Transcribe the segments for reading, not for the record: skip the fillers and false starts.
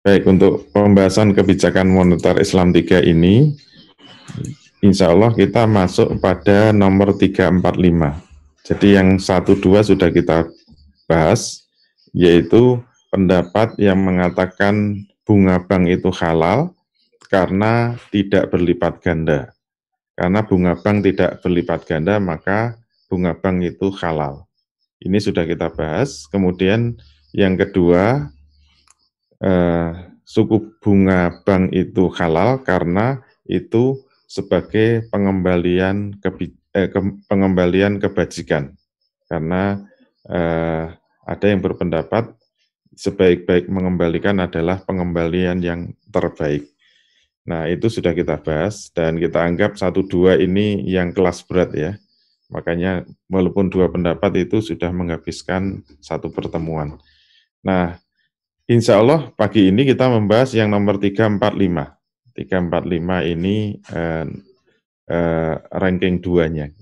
Baik, untuk pembahasan kebijakan moneter Islam 3 ini, insya Allah kita masuk pada nomor 345. Jadi yang 1-2 sudah kita bahas, yaitu pendapat yang mengatakan bunga bank itu halal karena tidak berlipat ganda. Karena bunga bank tidak berlipat ganda, maka bunga bank itu halal. Ini sudah kita bahas. Kemudian yang kedua, suku bunga bank itu halal karena itu sebagai pengembalian kebajikan. Karena ada yang berpendapat sebaik-baik mengembalikan adalah pengembalian yang terbaik. Nah, itu sudah kita bahas dan kita anggap 1-2 ini yang kelas berat ya. Makanya walaupun dua pendapat itu sudah menghabiskan satu pertemuan. Nah, insya Allah pagi ini kita membahas yang nomor 345. 345 ini ranking 2-nya.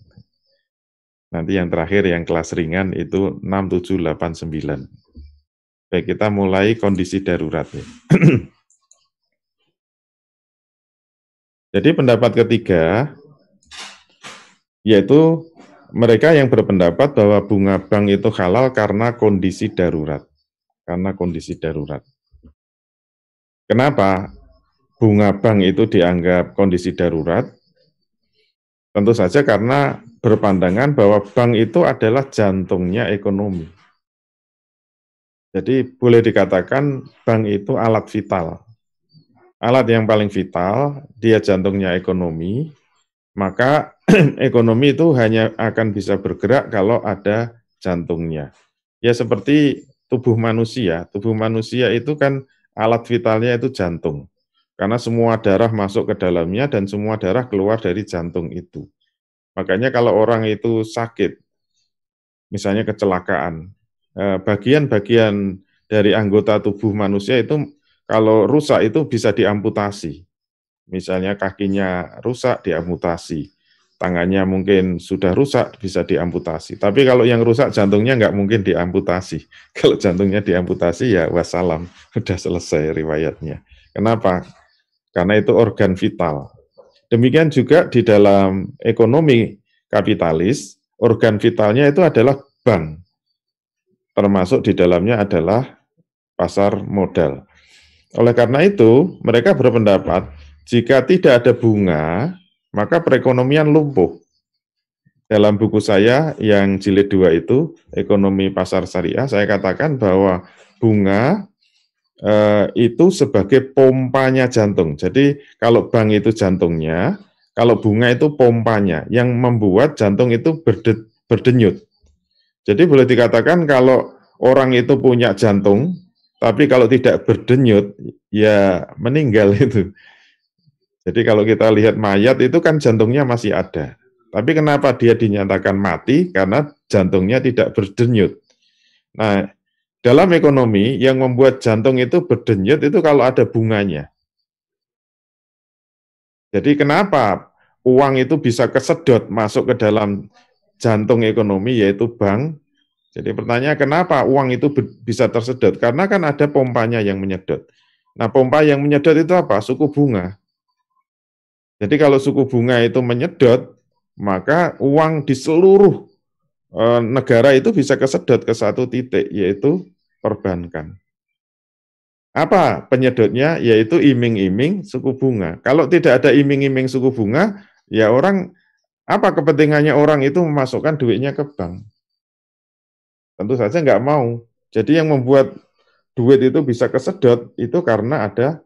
Nanti yang terakhir yang kelas ringan itu 6, 7, 8, 9. Baik, kita mulai kondisi darurat ya. Jadi pendapat ketiga, yaitu mereka yang berpendapat bahwa bunga bank itu halal karena kondisi darurat. Karena kondisi darurat. Kenapa bunga bank itu dianggap kondisi darurat? Tentu saja karena berpandangan bahwa bank itu adalah jantungnya ekonomi. Jadi boleh dikatakan bank itu alat vital. Alat yang paling vital, dia jantungnya ekonomi, maka ekonomi itu hanya akan bisa bergerak kalau ada jantungnya. Ya seperti tubuh manusia itu kan alat vitalnya itu jantung. Karena semua darah masuk ke dalamnya dan semua darah keluar dari jantung itu. Makanya kalau orang itu sakit, misalnya kecelakaan, bagian-bagian dari anggota tubuh manusia itu kalau rusak itu bisa diamputasi. Misalnya kakinya rusak, diamputasi. Tangannya mungkin sudah rusak, bisa diamputasi. Tapi kalau yang rusak jantungnya nggak mungkin diamputasi. Kalau jantungnya diamputasi ya wassalam, sudah selesai riwayatnya. Kenapa? Karena itu organ vital. Demikian juga di dalam ekonomi kapitalis, organ vitalnya itu adalah bank. Termasuk di dalamnya adalah pasar modal. Oleh karena itu, mereka berpendapat jika tidak ada bunga, maka perekonomian lumpuh. Dalam buku saya yang jilid 2 itu, Ekonomi Pasar Syariah, saya katakan bahwa bunga itu sebagai pompanya jantung. Jadi kalau bank itu jantungnya, kalau bunga itu pompanya, yang membuat jantung itu berdenyut. Jadi boleh dikatakan kalau orang itu punya jantung, tapi kalau tidak berdenyut, ya meninggal itu. Jadi kalau kita lihat mayat itu kan jantungnya masih ada. Tapi kenapa dia dinyatakan mati? Karena jantungnya tidak berdenyut. Nah, dalam ekonomi yang membuat jantung itu berdenyut itu kalau ada bunganya. Jadi kenapa uang itu bisa kesedot masuk ke dalam jantung ekonomi yaitu bank? Jadi pertanyaan kenapa uang itu bisa tersedot? Karena kan ada pompanya yang menyedot. Nah, pompa yang menyedot itu apa? Suku bunga. Jadi kalau suku bunga itu menyedot, maka uang di seluruh negara itu bisa kesedot ke satu titik, yaitu perbankan. Apa penyedotnya? Yaitu iming-iming suku bunga. Kalau tidak ada iming-iming suku bunga, ya orang, apa kepentingannya orang itu memasukkan duitnya ke bank? Tentu saja nggak mau. Jadi yang membuat duit itu bisa kesedot, itu karena ada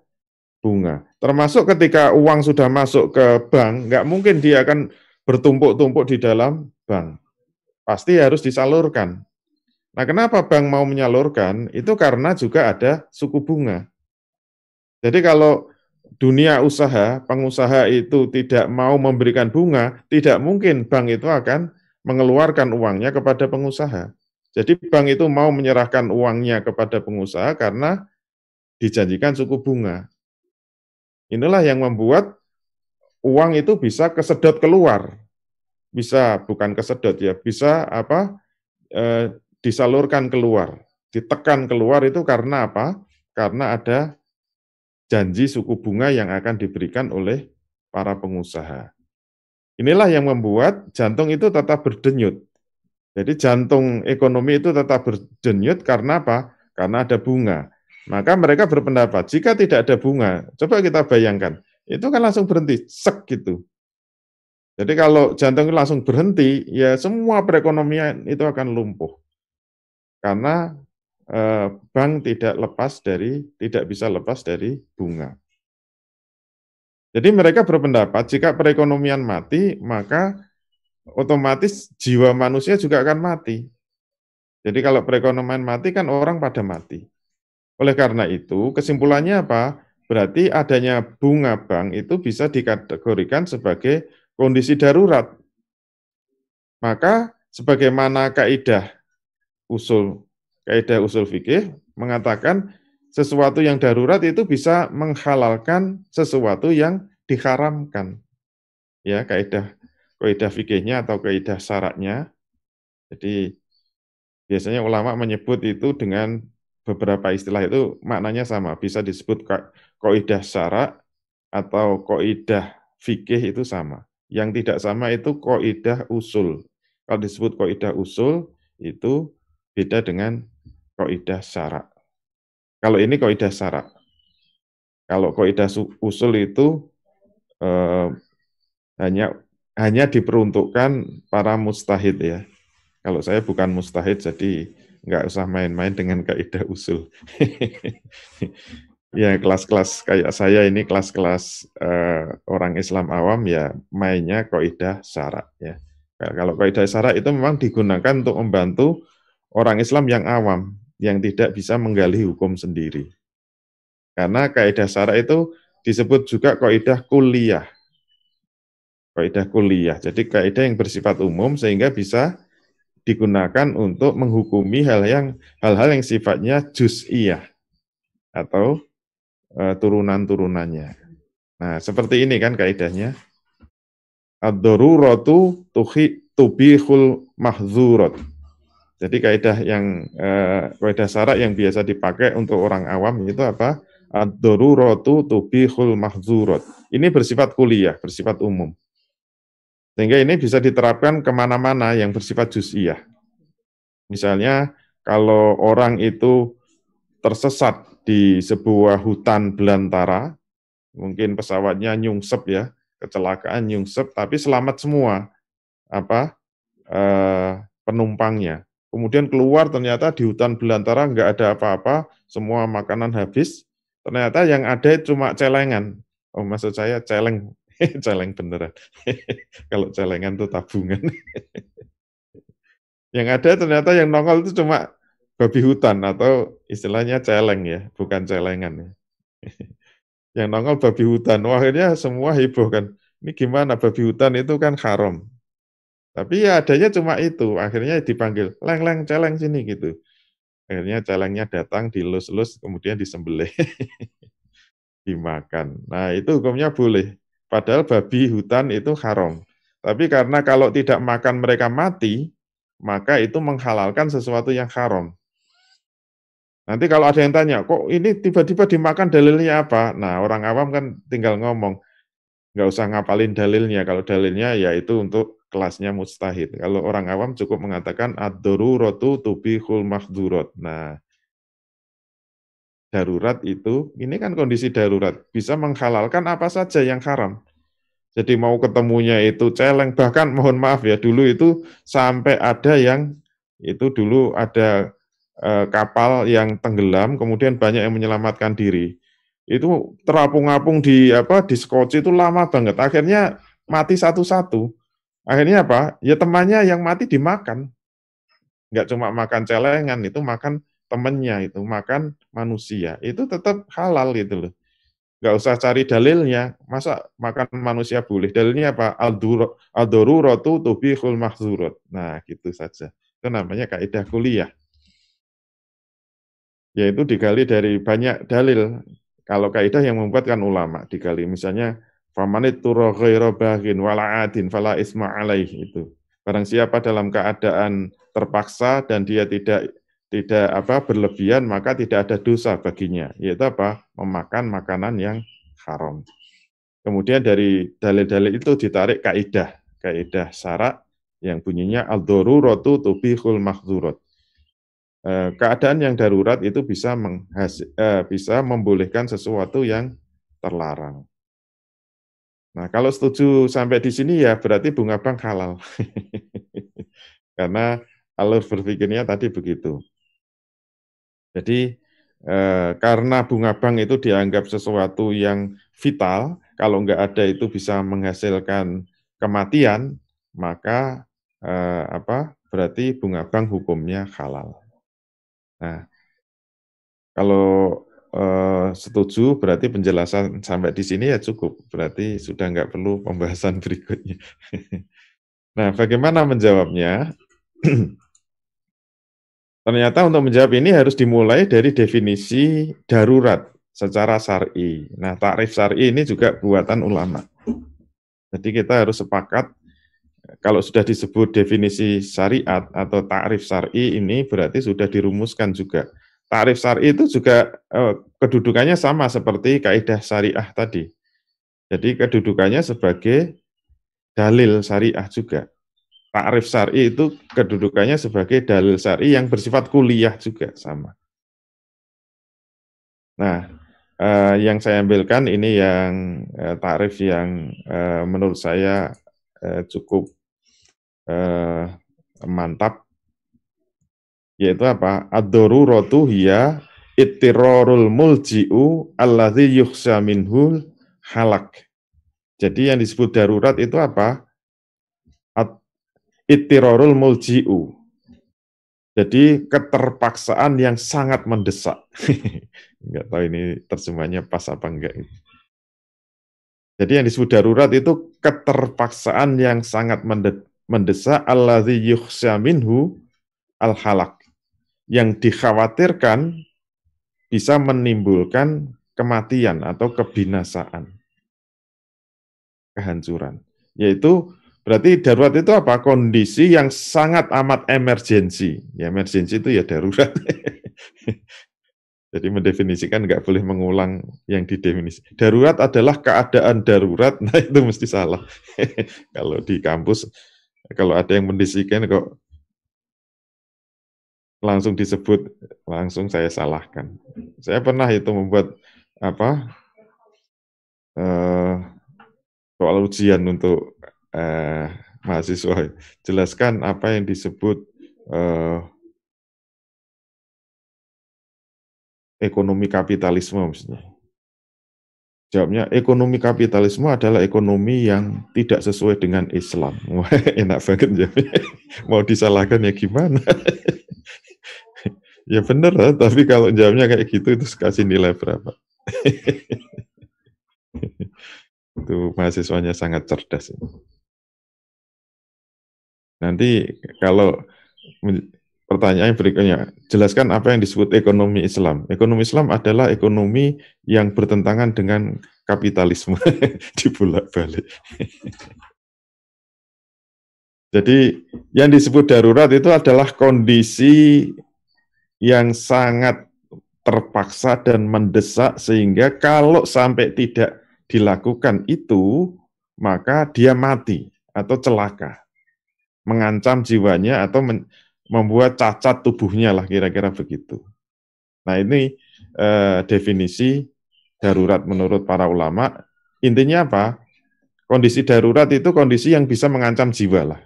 bunga. Termasuk ketika uang sudah masuk ke bank, nggak mungkin dia akan bertumpuk-tumpuk di dalam bank. Pasti harus disalurkan. Nah, kenapa bank mau menyalurkan? Itu karena juga ada suku bunga. Jadi kalau dunia usaha, pengusaha itu tidak mau memberikan bunga, tidak mungkin bank itu akan mengeluarkan uangnya kepada pengusaha. Jadi bank itu mau menyerahkan uangnya kepada pengusaha karena dijanjikan suku bunga. Inilah yang membuat uang itu bisa kesedot keluar. Bisa bukan kesedot ya, bisa disalurkan keluar, ditekan keluar itu karena apa? Karena ada janji suku bunga yang akan diberikan oleh para pengusaha. Inilah yang membuat jantung itu tetap berdenyut. Jadi jantung ekonomi itu tetap berdenyut karena apa? Karena ada bunga. Maka mereka berpendapat, jika tidak ada bunga, coba kita bayangkan, itu kan langsung berhenti, sek gitu. Jadi kalau jantung langsung berhenti, ya semua perekonomian itu akan lumpuh. Karena bank tidak bisa lepas dari bunga. Jadi mereka berpendapat jika perekonomian mati, maka otomatis jiwa manusia juga akan mati. Jadi kalau perekonomian mati kan orang pada mati. Oleh karena itu, kesimpulannya apa? Berarti adanya bunga bank itu bisa dikategorikan sebagai kondisi darurat. Maka sebagaimana kaidah usul fikih mengatakan sesuatu yang darurat itu bisa menghalalkan sesuatu yang diharamkan. Ya, kaidah fikihnya atau kaidah syaratnya. Jadi biasanya ulama menyebut itu dengan beberapa istilah itu maknanya sama, bisa disebut kaidah syarak atau kaidah fikih itu sama. Yang tidak sama itu kaidah usul. Kalau disebut kaidah usul itu beda dengan kaidah syarak. Kalau ini kaidah syarak. Kalau kaidah usul itu eh, hanya diperuntukkan para mujtahid ya. Kalau saya bukan mujtahid, jadi nggak usah main-main dengan kaidah usul. Ya kelas-kelas kayak saya ini kelas-kelas orang Islam awam ya mainnya kaidah syarak ya. Kalau kaidah syarak itu memang digunakan untuk membantu orang Islam yang awam yang tidak bisa menggali hukum sendiri. Karena kaidah syarak itu disebut juga kaidah kulliyah. Kaidah kulliyah. Jadi kaidah yang bersifat umum sehingga bisa digunakan untuk menghukumi hal-hal yang sifatnya juz'iyah atau turunan-turunannya. Nah, seperti ini kan kaidahnya. Ad-daruratu tubihul mahdzurat. Jadi kaidah syarak yang biasa dipakai untuk orang awam itu apa? Ad-daruratu tubihul mahdzurat. Ini bersifat kulliyah, bersifat umum. Sehingga ini bisa diterapkan kemana-mana yang bersifat juz'iyah. Misalnya, kalau orang itu tersesat di sebuah hutan belantara, mungkin pesawatnya nyungsep ya, kecelakaan nyungsep, tapi selamat semua penumpangnya. Kemudian keluar ternyata di hutan belantara nggak ada apa-apa, semua makanan habis, ternyata yang ada cuma celengan. Oh, maksud saya celeng, celeng beneran. Kalau celengan itu tabungan. Yang ada ternyata yang nongol itu cuma babi hutan atau istilahnya celeng ya, bukan celengan ya. Yang nongol babi hutan. Wah, akhirnya semua heboh kan. Ini gimana babi hutan itu kan haram. Tapi ya adanya cuma itu. Akhirnya dipanggil, leng-leng celeng sini gitu. Akhirnya celengnya datang, dilus-lus, kemudian disembelih. Dimakan. Nah, itu hukumnya boleh. Padahal babi hutan itu haram. Tapi karena kalau tidak makan mereka mati, maka itu menghalalkan sesuatu yang haram. Nanti kalau ada yang tanya, kok ini tiba-tiba dimakan dalilnya apa? Nah, orang awam kan tinggal ngomong, nggak usah ngapalin dalilnya. Kalau dalilnya ya itu untuk kelasnya mujtahid. Kalau orang awam cukup mengatakan ad-daruratu tubihul mahdurat. Nah, darurat itu, ini kan kondisi darurat, bisa menghalalkan apa saja yang haram. Jadi mau ketemunya itu celeng, bahkan mohon maaf ya, dulu itu sampai ada yang, itu dulu ada kapal yang tenggelam, kemudian banyak yang menyelamatkan diri. Itu terapung-apung di skoci itu lama banget. Akhirnya mati satu-satu. Akhirnya apa? Ya temannya yang mati dimakan. Enggak cuma makan celengan, itu makan temannya, itu makan manusia. Itu tetap halal gitu loh. Enggak usah cari dalilnya. Masa makan manusia boleh? Dalilnya apa? Al-daruratu tubihul mahzurat. Nah, gitu saja. Itu namanya kaidah kulliyah. Yaitu digali dari banyak dalil. Kalau kaidah yang membuat kan ulama digali. Misalnya, famanit turra ghaira baghin wala adin fala isma alaih itu. Barang siapa dalam keadaan terpaksa dan dia tidak tidak berlebihan, maka tidak ada dosa baginya, yaitu memakan makanan yang haram. Kemudian dari dalil-dalil itu ditarik kaidah syara yang bunyinya ad-daruratu tubihul mahdzurat. Keadaan yang darurat itu bisa membolehkan sesuatu yang terlarang. Nah, kalau setuju sampai di sini ya berarti bunga bank halal. Karena alur berpikirnya tadi begitu. Jadi karena bunga bank itu dianggap sesuatu yang vital, kalau nggak ada itu bisa menghasilkan kematian, maka berarti bunga bank hukumnya halal. Nah, kalau setuju berarti penjelasan sampai di sini ya cukup, berarti sudah nggak perlu pembahasan berikutnya. Nah, bagaimana menjawabnya? Ternyata untuk menjawab ini harus dimulai dari definisi darurat secara syar'i. Nah, takrif syar'i ini juga buatan ulama. Jadi kita harus sepakat kalau sudah disebut definisi syariat atau takrif syar'i ini berarti sudah dirumuskan juga. Takrif syar'i itu juga kedudukannya sama seperti kaidah syariah tadi. Jadi kedudukannya sebagai dalil syariah juga. Takrif syar'i itu kedudukannya sebagai dalil syar'i yang bersifat kuliah juga sama. Nah, yang saya ambilkan ini yang takrif yang menurut saya cukup mantap, yaitu ad-daruratu hiya ittirarul mulji'u alladzi yukhsha minhul halak. Jadi yang disebut darurat itu ittirarul mulji'u. Jadi keterpaksaan yang sangat mendesak. Enggak tahu ini terjemahnya pas apa enggak. Jadi yang disebut darurat itu keterpaksaan yang sangat mendesak alladzi yukhsha minhu al-halak. Yang dikhawatirkan bisa menimbulkan kematian atau kebinasaan, kehancuran. Yaitu berarti darurat itu kondisi yang sangat amat emergensi. Ya, emergensi itu ya darurat. Jadi mendefinisikan nggak boleh mengulang yang didefinisi. Darurat adalah keadaan darurat, nah itu mesti salah. Kalau di kampus, kalau ada yang mendiskusikan kok langsung disebut, langsung saya salahkan. Saya pernah itu membuat soal ujian untuk mahasiswa. Jelaskan apa yang disebut ekonomi kapitalisme maksudnya. Jawabnya, ekonomi kapitalisme adalah ekonomi yang tidak sesuai dengan Islam. Wah, enak banget jawabnya. Mau disalahkan ya gimana? Ya bener lah, tapi kalau jawabnya kayak gitu itu kasih nilai berapa? Itu mahasiswanya sangat cerdas. Nanti kalau pertanyaan berikutnya, jelaskan apa yang disebut ekonomi Islam. Ekonomi Islam adalah ekonomi yang bertentangan dengan kapitalisme. Dibolak-balik. Jadi yang disebut darurat itu adalah kondisi yang sangat terpaksa dan mendesak sehingga kalau sampai tidak dilakukan itu, maka dia mati atau celaka. Mengancam jiwanya atau membuat cacat tubuhnya lah, kira-kira begitu. Nah ini definisi darurat menurut para ulama. Intinya apa? Kondisi darurat itu kondisi yang bisa mengancam jiwa lah.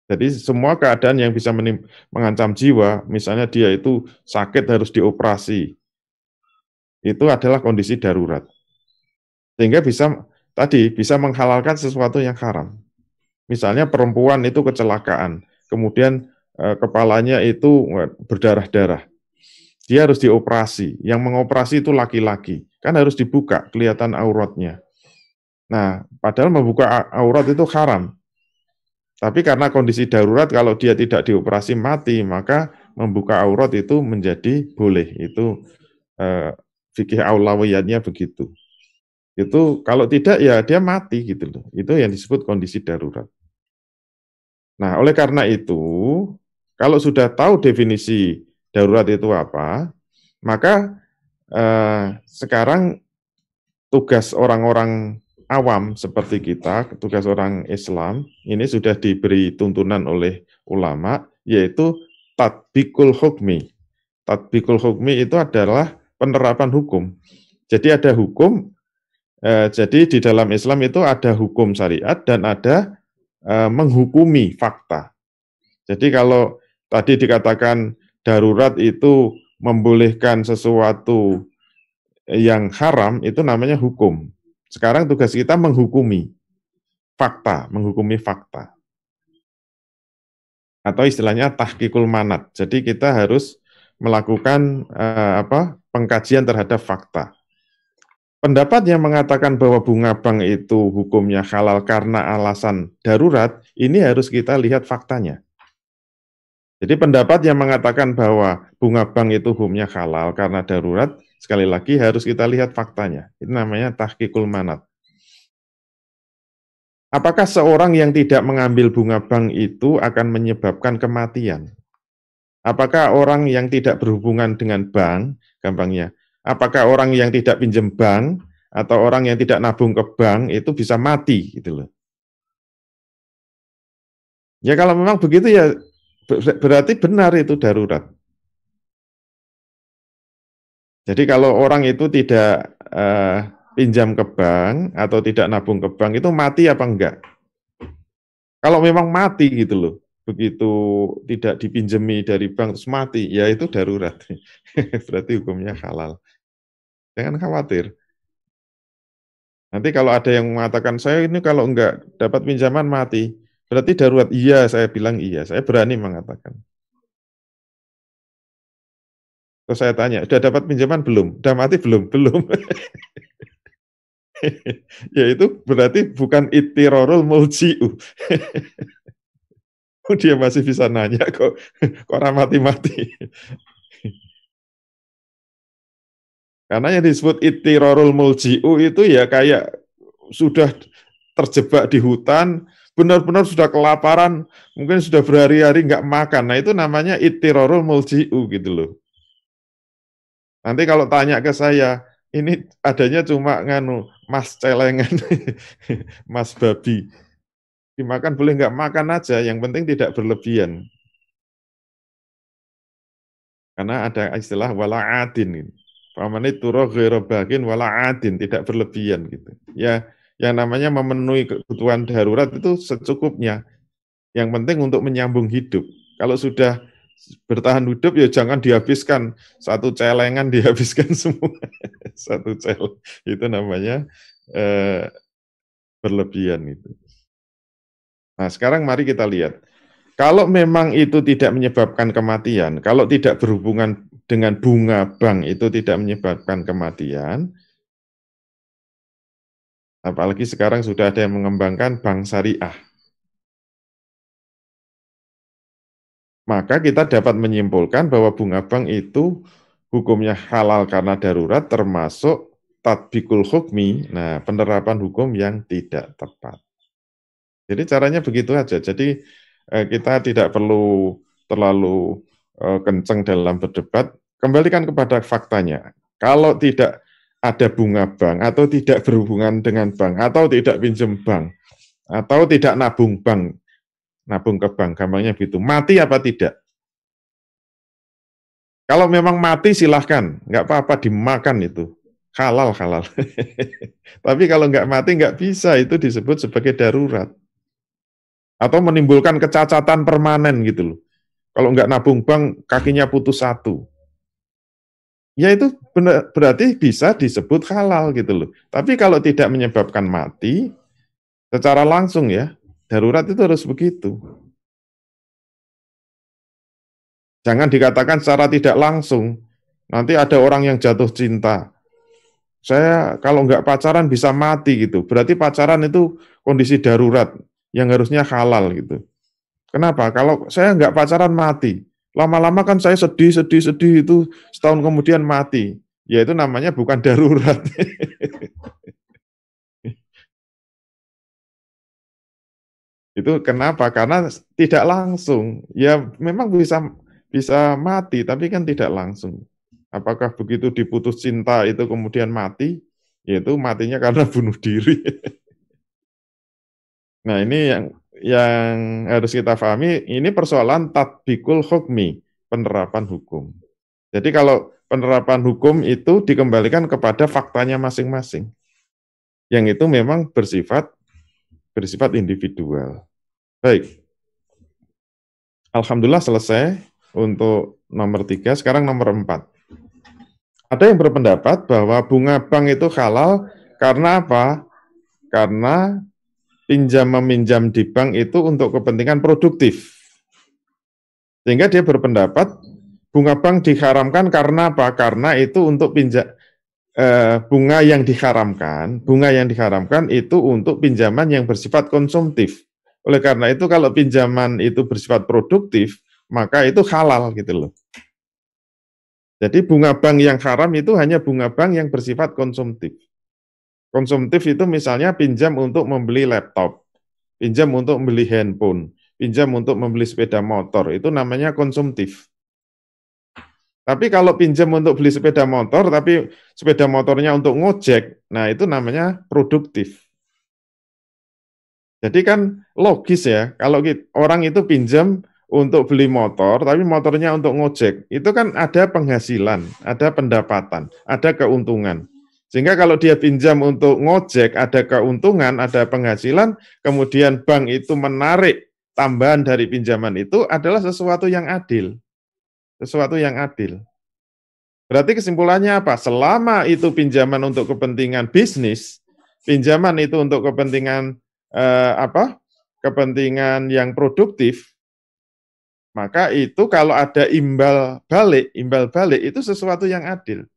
Jadi semua keadaan yang bisa mengancam jiwa, misalnya dia itu sakit harus dioperasi, itu adalah kondisi darurat. Sehingga bisa menghalalkan sesuatu yang haram. Misalnya perempuan itu kecelakaan, kemudian kepalanya itu berdarah-darah. Dia harus dioperasi. Yang mengoperasi itu laki-laki. Kan harus dibuka, kelihatan auratnya. Nah, padahal membuka aurat itu haram. Tapi karena kondisi darurat, kalau dia tidak dioperasi mati, maka membuka aurat itu menjadi boleh. Itu fikih aulawiyatnya begitu. Itu kalau tidak ya dia mati gitu loh. Itu yang disebut kondisi darurat. Nah, oleh karena itu, kalau sudah tahu definisi darurat itu apa, maka sekarang tugas orang-orang awam seperti kita, tugas orang Islam, ini sudah diberi tuntunan oleh ulama, yaitu tatbikul hukmi. Tatbikul hukmi itu adalah penerapan hukum. Jadi ada hukum, jadi di dalam Islam itu ada hukum syariat dan ada menghukumi fakta. Jadi kalau tadi dikatakan darurat itu membolehkan sesuatu yang haram, itu namanya hukum. Sekarang tugas kita menghukumi fakta. Atau istilahnya tahqiqul manat. Jadi kita harus melakukan pengkajian terhadap fakta. Pendapat yang mengatakan bahwa bunga bank itu hukumnya halal karena alasan darurat, ini harus kita lihat faktanya. Jadi pendapat yang mengatakan bahwa bunga bank itu hukumnya halal karena darurat, sekali lagi harus kita lihat faktanya. Itu namanya tahqiqul manat. Apakah seorang yang tidak mengambil bunga bank itu akan menyebabkan kematian? Apakah orang yang tidak berhubungan dengan bank, gampangnya, apakah orang yang tidak pinjam bank atau orang yang tidak nabung ke bank itu bisa mati gitu loh. Ya kalau memang begitu ya berarti benar itu darurat. Jadi kalau orang itu tidak pinjam ke bank atau tidak nabung ke bank itu mati apa enggak? Kalau memang mati gitu loh, begitu tidak dipinjemi dari bank terus mati, ya itu darurat. Berarti hukumnya halal. Jangan khawatir. Nanti kalau ada yang mengatakan, saya ini kalau enggak dapat pinjaman mati, berarti darurat. Iya, saya bilang iya, saya berani mengatakan. Terus saya tanya, sudah dapat pinjaman belum? Sudah mati belum? Belum. Ya itu berarti bukan ittirorul mulji'u. Dia masih bisa nanya kok orang mati-mati. Karena yang disebut ittirorul mulji'u itu ya kayak sudah terjebak di hutan, benar-benar sudah kelaparan, mungkin sudah berhari-hari nggak makan. Nah itu namanya ittirorul mulji'u gitu loh. Nanti kalau tanya ke saya, ini adanya cuma mas celengan, mas babi. Dimakan boleh nggak makan aja, yang penting tidak berlebihan. Karena ada istilah wala'adin. Famanit turo ghairu bagin wala'adin, tidak berlebihan gitu. Ya, yang namanya memenuhi kebutuhan darurat itu secukupnya. Yang penting untuk menyambung hidup. Kalau sudah bertahan hidup ya jangan dihabiskan, satu celengan dihabiskan semua. Satu cel itu namanya berlebihan itu. Nah, sekarang mari kita lihat. Kalau memang itu tidak menyebabkan kematian, kalau tidak berhubungan dengan bunga bank itu tidak menyebabkan kematian, apalagi sekarang sudah ada yang mengembangkan bank syariah, maka kita dapat menyimpulkan bahwa bunga bank itu hukumnya halal karena darurat, termasuk tatbikul hukmi, nah penerapan hukum yang tidak tepat. Jadi caranya begitu aja. Jadi kita tidak perlu terlalu kencang dalam berdebat. Kembalikan kepada faktanya. Kalau tidak ada bunga bank atau tidak berhubungan dengan bank atau tidak pinjam bank atau tidak nabung bank, nabung ke bank, gampangnya gitu. Mati apa tidak? Kalau memang mati silahkan, nggak apa-apa dimakan itu. Halal, halal. Tapi kalau nggak mati nggak bisa, itu disebut sebagai darurat. Atau menimbulkan kecacatan permanen gitu loh. Kalau nggak nabung bank, kakinya putus satu. Ya itu benar, berarti bisa disebut halal gitu loh. Tapi kalau tidak menyebabkan mati, secara langsung ya, darurat itu harus begitu. Jangan dikatakan secara tidak langsung. Nanti ada orang yang jatuh cinta. Saya kalau nggak pacaran bisa mati gitu. Berarti pacaran itu kondisi darurat yang harusnya halal gitu. Kenapa? Kalau saya nggak pacaran mati. Lama-lama kan saya sedih itu setahun kemudian mati. Ya itu namanya bukan darurat. Itu kenapa? Karena tidak langsung. Ya memang bisa bisa mati, tapi kan tidak langsung. Apakah begitu diputus cinta itu kemudian mati? Yaitu matinya karena bunuh diri. Nah, ini yang harus kita pahami, ini persoalan tatbikul hukmi, penerapan hukum. Jadi kalau penerapan hukum itu dikembalikan kepada faktanya masing-masing. Yang itu memang bersifat individual. Baik. Alhamdulillah selesai untuk nomor 3, sekarang nomor 4. Ada yang berpendapat bahwa bunga bank itu halal karena apa? Karena pinjam-meminjam di bank itu untuk kepentingan produktif. Sehingga dia berpendapat bunga bank diharamkan karena apa? Karena itu untuk bunga yang diharamkan itu untuk pinjaman yang bersifat konsumtif. Oleh karena itu kalau pinjaman itu bersifat produktif, maka itu halal gitu loh. Jadi bunga bank yang haram itu hanya bunga bank yang bersifat konsumtif. Konsumtif itu misalnya pinjam untuk membeli laptop, pinjam untuk membeli handphone, pinjam untuk membeli sepeda motor, itu namanya konsumtif. Tapi kalau pinjam untuk beli sepeda motor, tapi sepeda motornya untuk ngojek, nah itu namanya produktif. Jadi kan logis ya, kalau orang itu pinjam untuk beli motor, tapi motornya untuk ngojek, itu kan ada penghasilan, ada pendapatan, ada keuntungan. Sehingga kalau dia pinjam untuk ngojek, ada keuntungan, ada penghasilan, kemudian bank itu menarik tambahan dari pinjaman itu adalah sesuatu yang adil. Sesuatu yang adil. Berarti kesimpulannya apa? Selama itu pinjaman untuk kepentingan bisnis, pinjaman itu untuk kepentingan kepentingan yang produktif, maka itu kalau ada imbal balik itu sesuatu yang adil.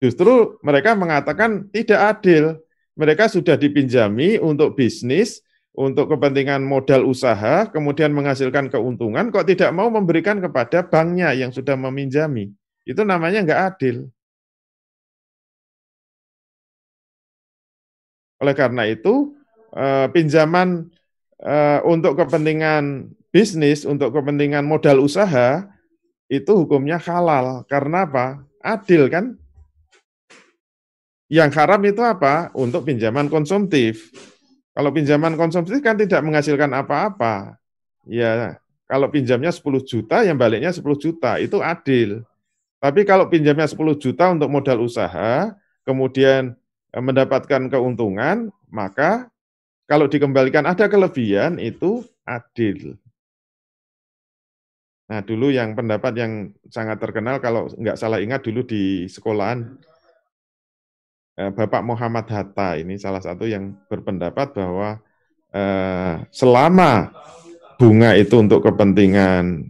Justru mereka mengatakan tidak adil. Mereka sudah dipinjami untuk bisnis, untuk kepentingan modal usaha, kemudian menghasilkan keuntungan, kok tidak mau memberikan kepada banknya yang sudah meminjami. Itu namanya nggak adil. Oleh karena itu, pinjaman untuk kepentingan bisnis, untuk kepentingan modal usaha, itu hukumnya halal. Karena apa? Adil kan? Yang haram itu apa? Untuk pinjaman konsumtif. Kalau pinjaman konsumtif kan tidak menghasilkan apa-apa. Ya, kalau pinjamnya 10 juta, yang baliknya 10 juta, itu adil. Tapi kalau pinjamnya 10 juta untuk modal usaha, kemudian mendapatkan keuntungan, maka kalau dikembalikan ada kelebihan, itu adil. Nah, dulu yang pendapat yang sangat terkenal, kalau nggak salah ingat dulu di sekolahan, Bapak Muhammad Hatta, ini salah satu yang berpendapat bahwa selama bunga itu untuk kepentingan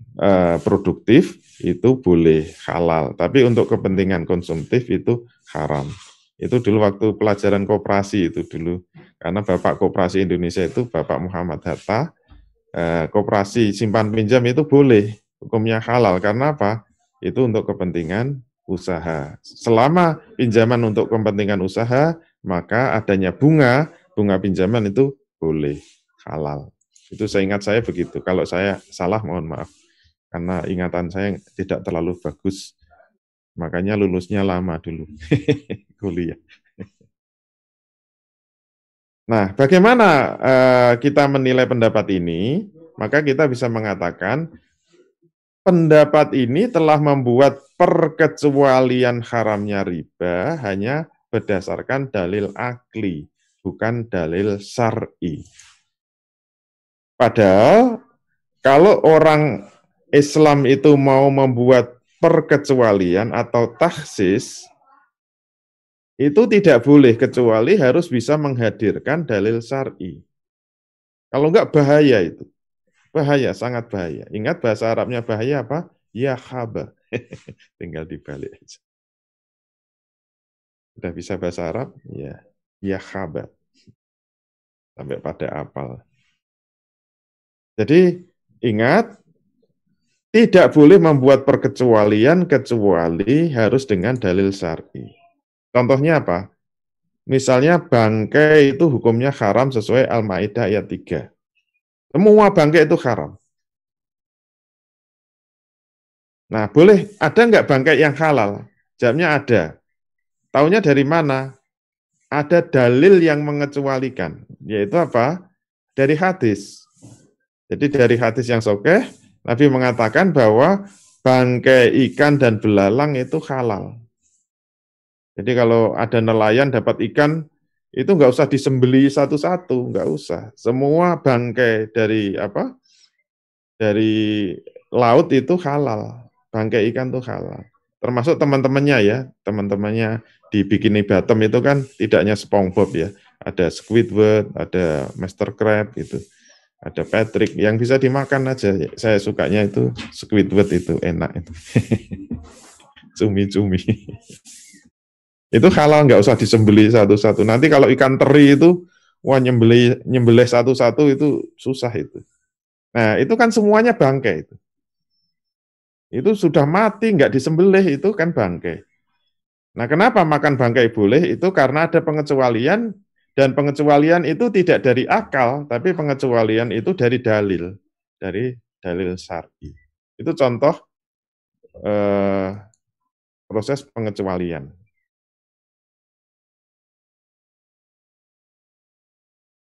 produktif, itu boleh halal. Tapi untuk kepentingan konsumtif itu haram. Itu dulu waktu pelajaran koperasi itu dulu. Karena Bapak Koperasi Indonesia itu Bapak Muhammad Hatta, koperasi simpan pinjam itu boleh, hukumnya halal. Karena apa? Itu untuk kepentingan usaha. Selama pinjaman untuk kepentingan usaha, maka adanya bunga pinjaman itu boleh halal. Itu saya ingat saya begitu. Kalau saya salah mohon maaf. Karena ingatan saya tidak terlalu bagus. Makanya lulusnya lama dulu. Kuliah. Nah, bagaimana kita menilai pendapat ini? Maka kita bisa mengatakan pendapat ini telah membuat perkecualian haramnya riba hanya berdasarkan dalil akli, bukan dalil syar'i. Padahal kalau orang Islam itu mau membuat perkecualian atau takhsis, itu tidak boleh kecuali harus bisa menghadirkan dalil syar'i. Kalau enggak bahaya itu. Bahaya, sangat bahaya. Ingat bahasa Arabnya bahaya apa? Ya khaba. Tinggal dibalik aja. Sudah bisa bahasa Arab? Ya khaba. Sampai pada apal. Jadi ingat, tidak boleh membuat perkecualian kecuali harus dengan dalil syar'i. Contohnya apa? Misalnya bangkai itu hukumnya haram sesuai Al-Maidah ayat 3. Semua bangkai itu haram. Nah, boleh, ada nggak bangkai yang halal? Jawabnya ada. Taunya dari mana? Ada dalil yang mengecualikan, yaitu apa? Dari hadis. Jadi dari hadis yang sahih, Nabi mengatakan bahwa bangkai ikan dan belalang itu halal. Jadi kalau ada nelayan dapat ikan, itu nggak usah disembeli satu-satu, nggak usah. Semua bangkai dari apa? Dari laut itu halal. Bangkai ikan itu halal. Termasuk teman-temannya ya, teman-temannya di Bikini Bottom itu kan tidak hanya SpongeBob ya, ada Squidward, ada Master Crab gitu, ada Patrick yang bisa dimakan aja. Saya sukanya itu Squidward itu enak itu, cumi-cumi. Itu halal, nggak usah disembeli satu-satu. Nanti kalau ikan teri itu, wah nyembelih satu-satu itu susah itu. Nah itu kan semuanya bangkai itu. Itu sudah mati, nggak disembelih, itu kan bangkai. Nah, kenapa makan bangkai boleh? Itu karena ada pengecualian, dan pengecualian itu tidak dari akal, tapi pengecualian itu dari dalil syar'i. Itu contoh proses pengecualian.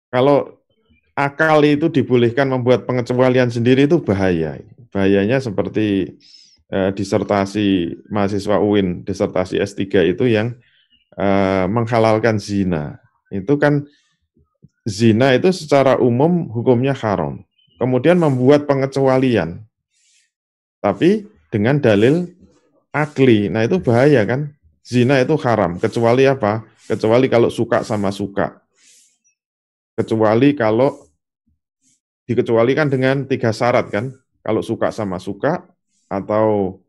Kalau akal itu dibolehkan membuat pengecualian sendiri itu bahaya. Bahayanya seperti disertasi mahasiswa UIN, disertasi S3 itu yang menghalalkan zina. Itu kan zina itu secara umum hukumnya haram. Kemudian membuat pengecualian. Tapi dengan dalil akli. Nah itu bahaya kan? Zina itu haram. Kecuali apa? Kecuali kalau suka sama suka. Kecuali kalau dikecualikan dengan 3 syarat kan? Kalau suka sama suka, atau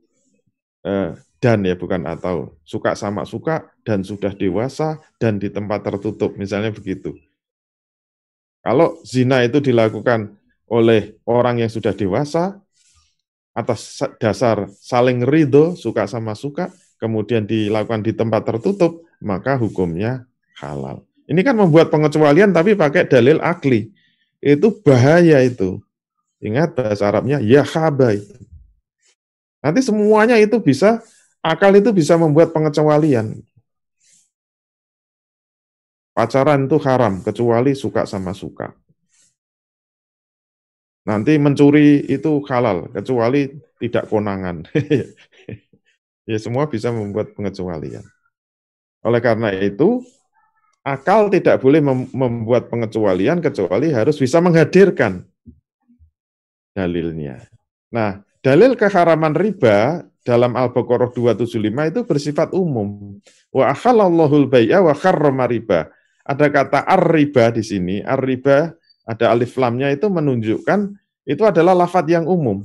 dan ya bukan atau, suka sama suka, dan sudah dewasa, dan di tempat tertutup, misalnya begitu. Kalau zina itu dilakukan oleh orang yang sudah dewasa, atas dasar saling ridho, suka sama suka, kemudian dilakukan di tempat tertutup, maka hukumnya halal. Ini kan membuat pengecualian tapi pakai dalil akli. Itu bahaya itu. Ingat bahasa Arabnya, ya khaba itu. Nanti semuanya itu bisa, akal itu bisa membuat pengecualian. Pacaran itu haram, kecuali suka sama suka. Nanti mencuri itu halal, kecuali tidak konangan. Ya semua bisa membuat pengecualian. Oleh karena itu, akal tidak boleh membuat pengecualian, kecuali harus bisa menghadirkan dalilnya. Nah, dalil keharaman riba dalam Al-Baqarah 275 itu bersifat umum. Wa akhalallahu al-bai'a wa harrama riba. Ada kata ar-riba di sini, ar-riba ada alif lamnya, itu menunjukkan itu adalah lafadz yang umum.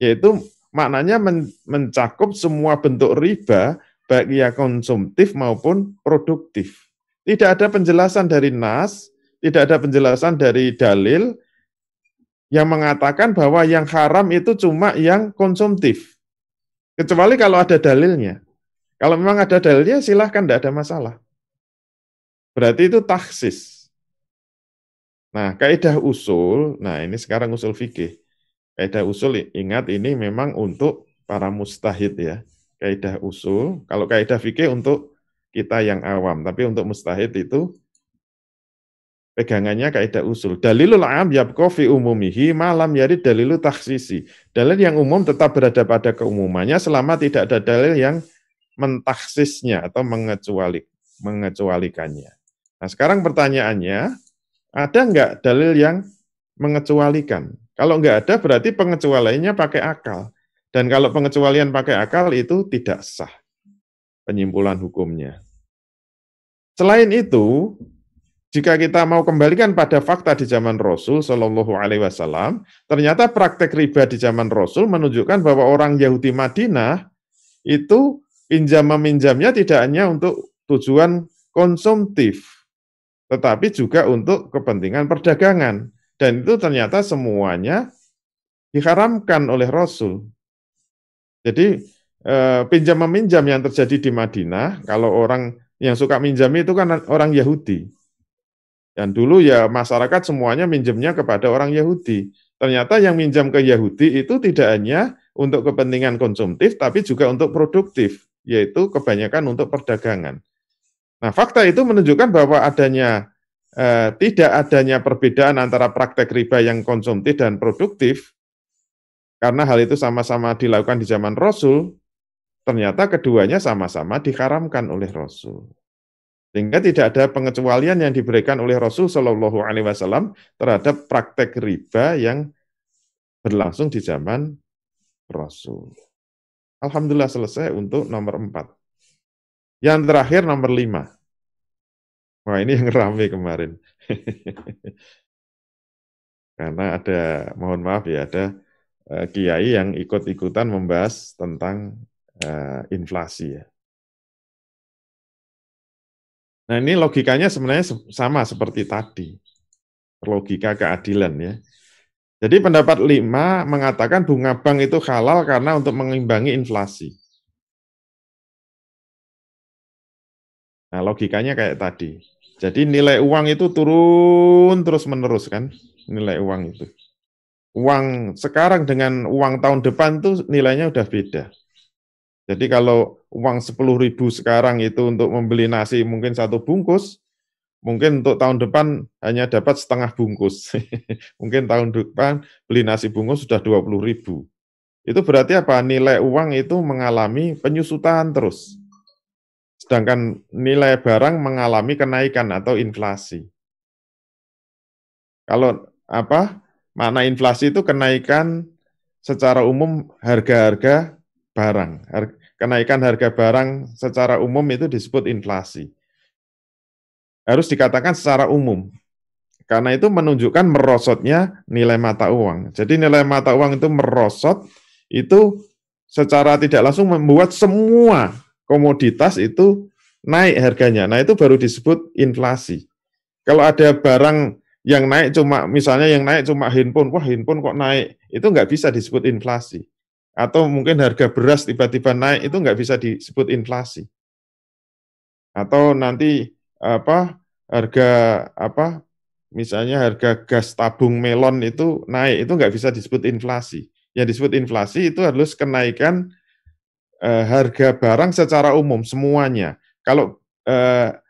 Yaitu maknanya mencakup semua bentuk riba, baik yang konsumtif maupun produktif. Tidak ada penjelasan dari nas, tidak ada penjelasan dari dalil yang mengatakan bahwa yang haram itu cuma yang konsumtif. Kecuali kalau ada dalilnya. Kalau memang ada dalilnya, silahkan, tidak ada masalah. Berarti itu takhsis. Nah, kaidah usul, nah ini sekarang usul fikih. Kaidah usul, ingat ini memang untuk para mustahid ya. Kaidah usul, kalau kaidah fikih untuk kita yang awam, tapi untuk mustahid itu pegangannya kaidah usul. Dalilul am yabqa fi umumihi malam yarid dalilu takhsisi. Dalil yang umum tetap berada pada keumumannya selama tidak ada dalil yang mentakhsisnya atau mengecualikannya. Nah, sekarang pertanyaannya, ada enggak dalil yang mengecualikan? Kalau enggak ada, berarti pengecualiannya pakai akal. Dan kalau pengecualian pakai akal itu tidak sah penyimpulan hukumnya. Selain itu, jika kita mau kembalikan pada fakta di zaman Rasul Shallallahu Alaihi Wasallam, ternyata praktek riba di zaman Rasul menunjukkan bahwa orang Yahudi Madinah itu pinjam meminjamnya tidak hanya untuk tujuan konsumtif, tetapi juga untuk kepentingan perdagangan. Dan itu ternyata semuanya diharamkan oleh Rasul. Jadi pinjam meminjam yang terjadi di Madinah, kalau orang yang suka minjam itu kan orang Yahudi. Dan dulu ya masyarakat semuanya minjemnya kepada orang Yahudi. Ternyata yang minjam ke Yahudi itu tidak hanya untuk kepentingan konsumtif, tapi juga untuk produktif, yaitu kebanyakan untuk perdagangan. Nah, fakta itu menunjukkan bahwa tidak adanya perbedaan antara praktek riba yang konsumtif dan produktif, karena hal itu sama-sama dilakukan di zaman Rasul, ternyata keduanya sama-sama diharamkan oleh Rasul. Sehingga tidak ada pengecualian yang diberikan oleh Rasul Shallallahu Alaihi Wasallam terhadap praktek riba yang berlangsung di zaman Rasul. Alhamdulillah selesai untuk nomor 4. Yang terakhir nomor 5. Wah, ini yang ramai kemarin. Karena mohon maaf ya, ada kiai yang ikut-ikutan membahas tentang inflasi ya. Nah, ini logikanya sebenarnya sama seperti tadi. Logika keadilan ya. Jadi pendapat 5 mengatakan bunga bank itu halal karena untuk mengimbangi inflasi. Nah, logikanya kayak tadi. Jadi nilai uang itu turun terus-menerus kan, nilai uang itu. Uang sekarang dengan uang tahun depan tuh nilainya udah beda. Jadi kalau uang 10.000 sekarang itu untuk membeli nasi mungkin 1 bungkus, mungkin untuk tahun depan hanya dapat setengah bungkus. Mungkin tahun depan beli nasi bungkus sudah 20.000. Itu berarti apa? Nilai uang itu mengalami penyusutan terus. Sedangkan nilai barang mengalami kenaikan atau inflasi. Kalau makna inflasi itu kenaikan secara umum harga-harga barang. Kenaikan harga barang secara umum itu disebut inflasi. Harus dikatakan secara umum. Karena itu menunjukkan merosotnya nilai mata uang. Jadi nilai mata uang itu merosot, itu secara tidak langsung membuat semua komoditas itu naik harganya. Nah, itu baru disebut inflasi. Kalau ada barang yang naik misalnya yang naik cuma handphone, wah handphone kok naik, itu nggak bisa disebut inflasi. Atau mungkin harga beras tiba-tiba naik, itu nggak bisa disebut inflasi. Atau nanti misalnya harga gas tabung melon itu naik, itu nggak bisa disebut inflasi. Yang disebut inflasi itu harus kenaikan harga barang secara umum, semuanya. Kalau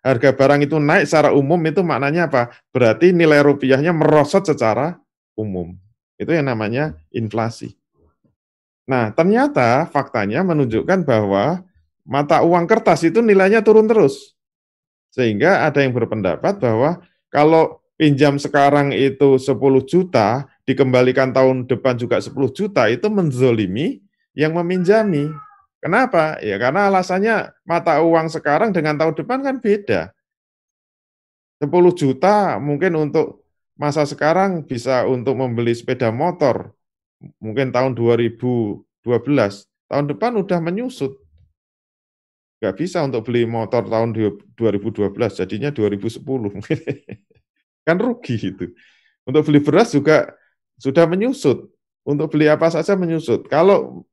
harga barang itu naik secara umum, itu maknanya apa? Berarti nilai rupiahnya merosot secara umum. Itu yang namanya inflasi. Nah, ternyata faktanya menunjukkan bahwa mata uang kertas itu nilainya turun terus. Sehingga ada yang berpendapat bahwa kalau pinjam sekarang itu 10 juta, dikembalikan tahun depan juga 10 juta, itu menzolimi yang meminjami. Kenapa? Ya karena alasannya mata uang sekarang dengan tahun depan kan beda. 10 juta mungkin untuk masa sekarang bisa untuk membeli sepeda motor, mungkin tahun 2012, tahun depan udah menyusut. Nggak bisa untuk beli motor tahun 2012, jadinya 2010. Kan rugi itu. Untuk beli beras juga sudah menyusut. Untuk beli apa saja menyusut. Kalau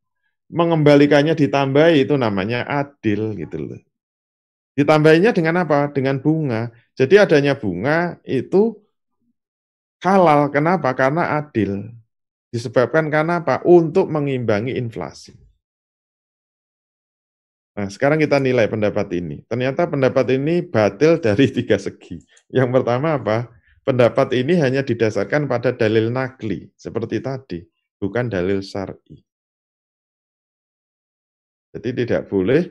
mengembalikannya ditambahi itu namanya adil gitu loh. Ditambahinya dengan apa? Dengan bunga. Jadi adanya bunga itu halal. Kenapa? Karena adil. Disebabkan karena apa? Untuk mengimbangi inflasi. Nah, sekarang kita nilai pendapat ini. Ternyata pendapat ini batil dari 3 segi. Yang pertama apa? Pendapat ini hanya didasarkan pada dalil nakli, seperti tadi, bukan dalil syar'i. Jadi tidak boleh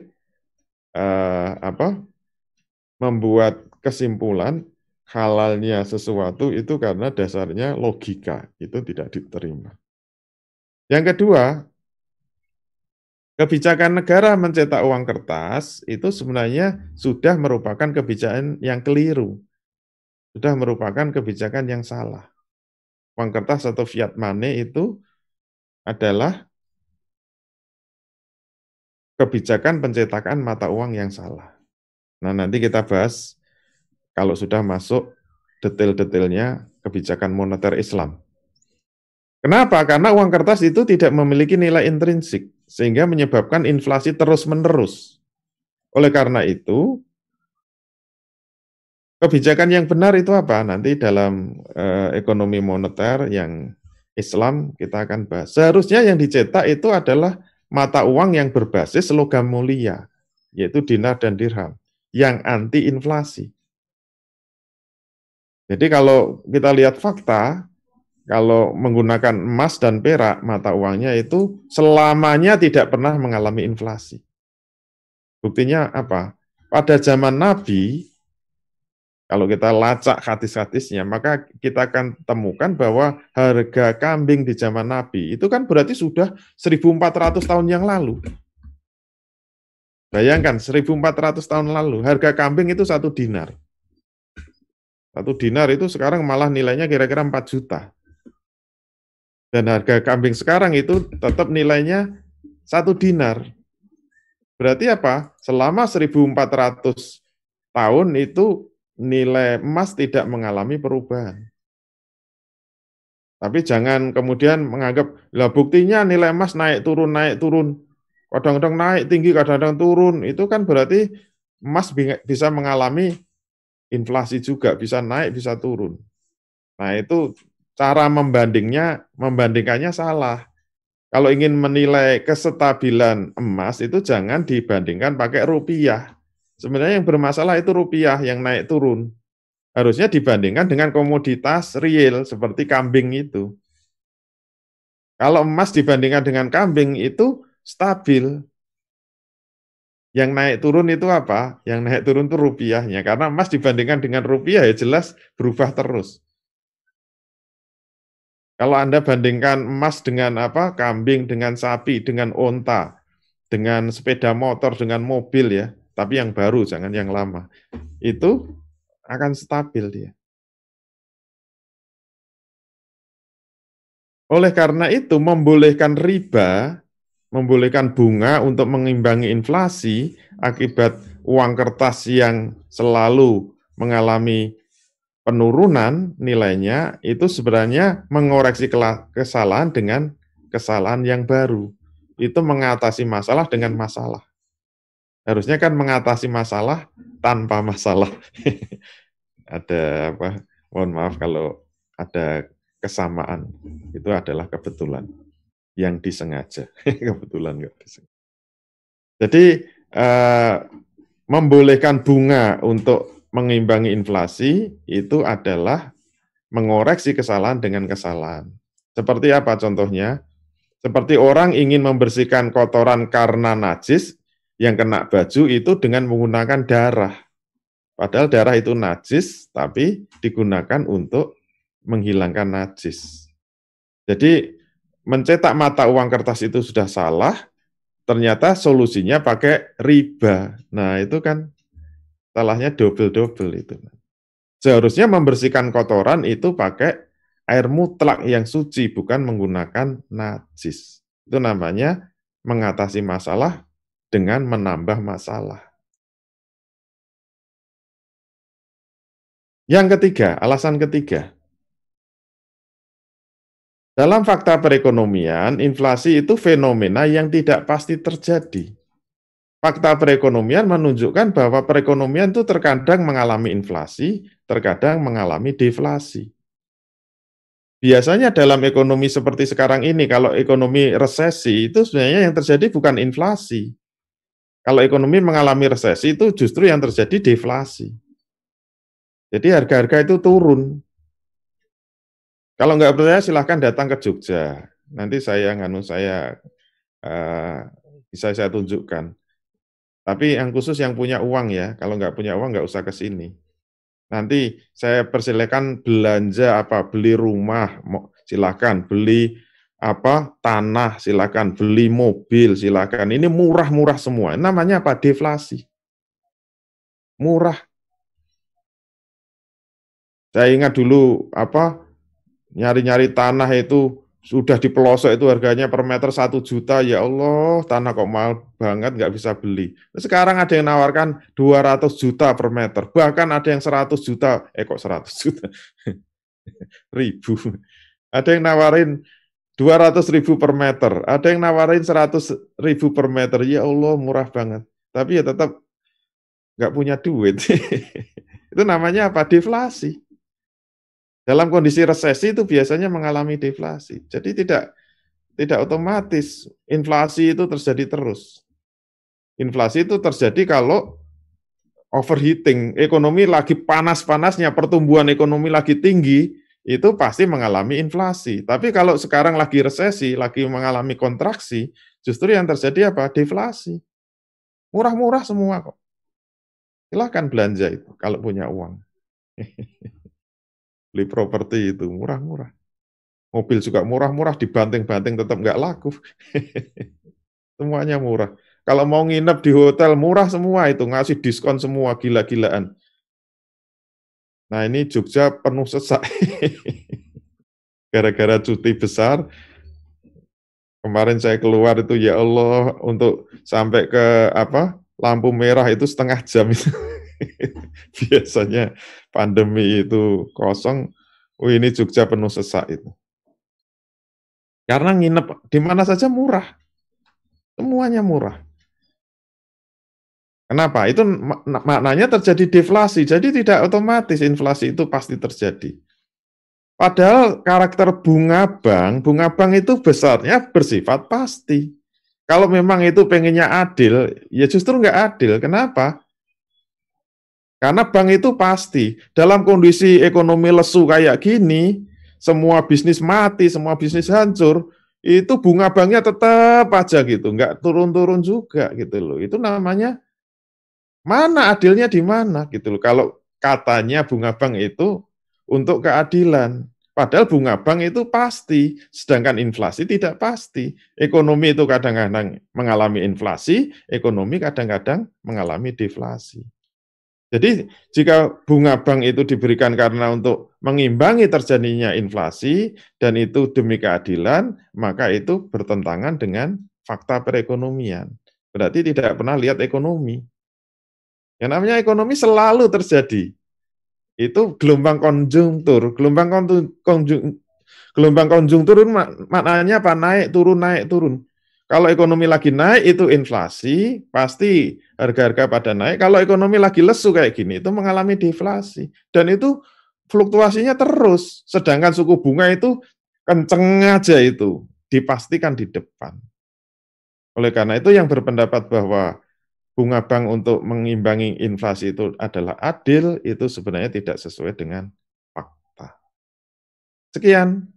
membuat kesimpulan halalnya sesuatu itu karena dasarnya logika, itu tidak diterima. Yang kedua, kebijakan negara mencetak uang kertas itu sebenarnya sudah merupakan kebijakan yang keliru. Sudah merupakan kebijakan yang salah. Uang kertas atau fiat money itu adalah kebijakan pencetakan mata uang yang salah. Nah, nanti kita bahas kalau sudah masuk detail-detailnya kebijakan moneter Islam. Kenapa? Karena uang kertas itu tidak memiliki nilai intrinsik, sehingga menyebabkan inflasi terus-menerus. Oleh karena itu, kebijakan yang benar itu apa? Nanti dalam ekonomi moneter yang Islam kita akan bahas. Seharusnya yang dicetak itu adalah mata uang yang berbasis logam mulia, yaitu dinar dan dirham, yang anti inflasi. Jadi kalau kita lihat fakta, kalau menggunakan emas dan perak, mata uangnya itu selamanya tidak pernah mengalami inflasi. Buktinya apa? Pada zaman Nabi, kalau kita lacak hadis-hadisnya, maka kita akan temukan bahwa harga kambing di zaman Nabi itu kan berarti sudah 1400 tahun yang lalu. Bayangkan 1400 tahun lalu, harga kambing itu 1 dinar. 1 dinar itu sekarang malah nilainya kira-kira 4 juta. Dan harga kambing sekarang itu tetap nilainya 1 dinar. Berarti apa? Selama 1400 tahun itu nilai emas tidak mengalami perubahan. Tapi jangan kemudian menganggap, lah buktinya nilai emas naik turun. Kadang-kadang naik tinggi, kadang-kadang turun. Itu kan berarti emas bisa mengalami inflasi juga, bisa naik, bisa turun. Nah itu cara membandingkannya salah. Kalau ingin menilai kestabilan emas itu jangan dibandingkan pakai rupiah. Sebenarnya yang bermasalah itu rupiah yang naik turun. Harusnya dibandingkan dengan komoditas real seperti kambing itu. Kalau emas dibandingkan dengan kambing itu stabil. Yang naik turun itu apa? Yang naik turun itu rupiahnya. Karena emas dibandingkan dengan rupiah ya jelas berubah terus. Kalau Anda bandingkan emas dengan apa? Kambing, dengan sapi, dengan onta, dengan sepeda motor, dengan mobil ya. Tapi yang baru, jangan yang lama. Itu akan stabil dia. Oleh karena itu, membolehkan riba, membolehkan bunga untuk mengimbangi inflasi akibat uang kertas yang selalu mengalami penurunan nilainya, itu sebenarnya mengoreksi kesalahan dengan kesalahan yang baru. Itu mengatasi masalah dengan masalah. Harusnya kan mengatasi masalah tanpa masalah. Ada apa? Mohon maaf kalau ada kesamaan. Itu adalah kebetulan yang disengaja. Kebetulan nggak disengaja. Jadi membolehkan bunga untuk mengimbangi inflasi itu adalah mengoreksi kesalahan dengan kesalahan. Seperti apa contohnya? Seperti orang ingin membersihkan kotoran karena najis, yang kena baju itu dengan menggunakan darah. Padahal darah itu najis, tapi digunakan untuk menghilangkan najis. Jadi mencetak mata uang kertas itu sudah salah, ternyata solusinya pakai riba. Nah itu kan salahnya double-double itu. Seharusnya membersihkan kotoran itu pakai air mutlak yang suci, bukan menggunakan najis. Itu namanya mengatasi masalah dengan menambah masalah. Yang ketiga, alasan ketiga. Dalam fakta perekonomian, inflasi itu fenomena yang tidak pasti terjadi. Fakta perekonomian menunjukkan bahwa perekonomian itu terkadang mengalami inflasi, terkadang mengalami deflasi. Biasanya dalam ekonomi seperti sekarang ini, kalau ekonomi resesi, itu sebenarnya yang terjadi bukan inflasi. Kalau ekonomi mengalami resesi, itu justru yang terjadi deflasi. Jadi harga-harga itu turun. Kalau nggak percaya, silahkan datang ke Jogja. Nanti bisa saya tunjukkan. Tapi yang khusus yang punya uang ya, kalau nggak punya uang nggak usah ke sini. Nanti saya persilakan belanja apa, beli rumah, silakan, beli apa, tanah, silakan, beli mobil, silakan. Ini murah-murah semua. Namanya apa? Deflasi. Murah. Saya ingat dulu apa, nyari-nyari tanah itu sudah di pelosok itu harganya per meter 1 juta, ya Allah, tanah kok mahal banget, nggak bisa beli. Sekarang ada yang nawarkan 200 juta per meter, bahkan ada yang 100 juta, kok 100 juta, ribu. Ada yang nawarin 200.000 per meter, ada yang nawarin 100.000 per meter, ya Allah, murah banget. Tapi ya tetap nggak punya duit. Itu namanya apa? Deflasi. Dalam kondisi resesi itu biasanya mengalami deflasi. Jadi tidak otomatis inflasi itu terjadi terus. Inflasi itu terjadi kalau overheating, ekonomi lagi panas-panasnya, pertumbuhan ekonomi lagi tinggi, itu pasti mengalami inflasi. Tapi kalau sekarang lagi resesi, lagi mengalami kontraksi, justru yang terjadi apa? Deflasi. Murah-murah semua kok. Silahkan belanja itu kalau punya uang. Beli properti itu murah-murah. Mobil juga murah-murah, dibanting-banting tetap nggak laku. Semuanya murah. Kalau mau nginep di hotel murah semua itu, ngasih diskon semua, gila-gilaan. Nah ini Jogja penuh sesak. Gara-gara cuti besar, kemarin saya keluar itu ya Allah, untuk sampai ke lampu merah itu setengah jam itu. Biasanya pandemi itu kosong, ini Jogja penuh sesak itu. Karena nginep di mana saja murah, semuanya murah. Kenapa? Itu maknanya terjadi deflasi, jadi tidak otomatis inflasi itu pasti terjadi. Padahal karakter bunga bank itu besarnya bersifat pasti. Kalau memang itu pengennya adil, ya justru nggak adil. Kenapa? Karena bank itu pasti, dalam kondisi ekonomi lesu kayak gini, semua bisnis mati, semua bisnis hancur, itu bunga banknya tetap aja gitu, nggak turun-turun juga gitu loh. Itu namanya mana adilnya di mana gitu loh. Kalau katanya bunga bank itu untuk keadilan. Padahal bunga bank itu pasti, sedangkan inflasi tidak pasti. Ekonomi itu kadang-kadang mengalami inflasi, ekonomi kadang-kadang mengalami deflasi. Jadi jika bunga bank itu diberikan karena untuk mengimbangi terjadinya inflasi dan itu demi keadilan, maka itu bertentangan dengan fakta perekonomian. Berarti tidak pernah lihat ekonomi. Yang namanya ekonomi selalu terjadi. Itu gelombang konjungtur. Gelombang konjungtur maknanya apa? Naik turun, naik turun. Kalau ekonomi lagi naik itu inflasi, pasti harga-harga pada naik. Kalau ekonomi lagi lesu kayak gini, itu mengalami deflasi. Dan itu fluktuasinya terus. Sedangkan suku bunga itu kenceng aja itu, dipastikan di depan. Oleh karena itu yang berpendapat bahwa bunga bank untuk mengimbangi inflasi itu adalah adil, itu sebenarnya tidak sesuai dengan fakta. Sekian.